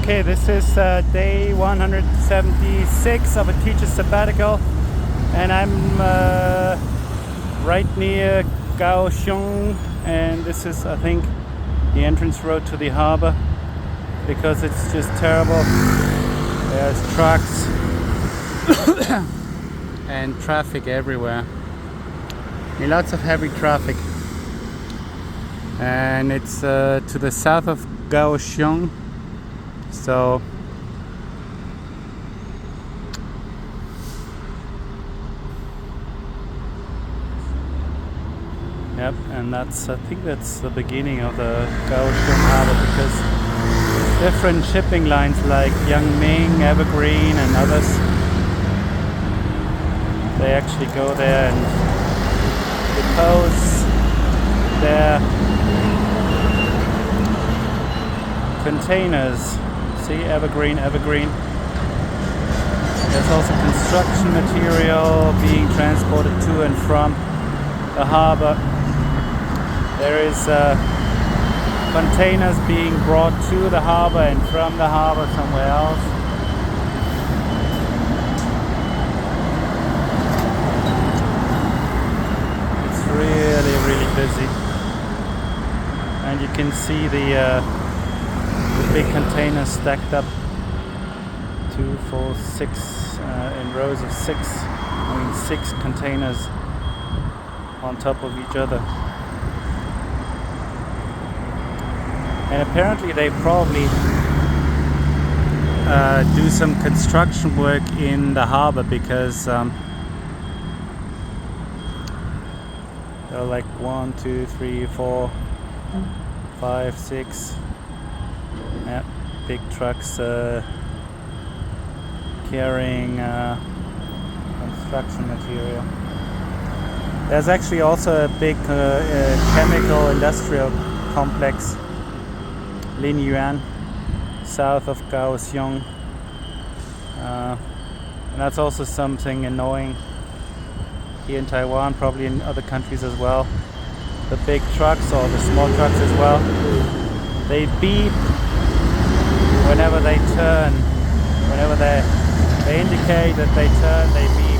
Okay, this is day 176 of a teacher's sabbatical, and I'm right near Kaohsiung, and this is, I think, the entrance road to the harbor, because it's just terrible. There's trucks and traffic everywhere. Lots of heavy traffic, and it's to the south of Kaohsiung. So yep, and I think that's the beginning of the Kaohsiung harbor, because different shipping lines like Yangming, Evergreen and others, they actually go there and depose their containers. See, Evergreen. There's also construction material being transported to and from the harbor. There is containers being brought to the harbor and from the harbor somewhere else. It's really busy, and you can see the big containers stacked up 2, 4, 6 in rows of 6. I mean 6 containers on top of each other. And apparently they probably do some construction work in the harbor, because there are like 1, 2, 3, 4, 5, 6 big trucks carrying construction material. There's actually also a big chemical industrial complex, Linyuan, south of Kaohsiung, and that's also something annoying here in Taiwan, probably in other countries as well. The big trucks, or the small trucks as well, they beep whenever they turn. Whenever they indicate that they turn, they beep.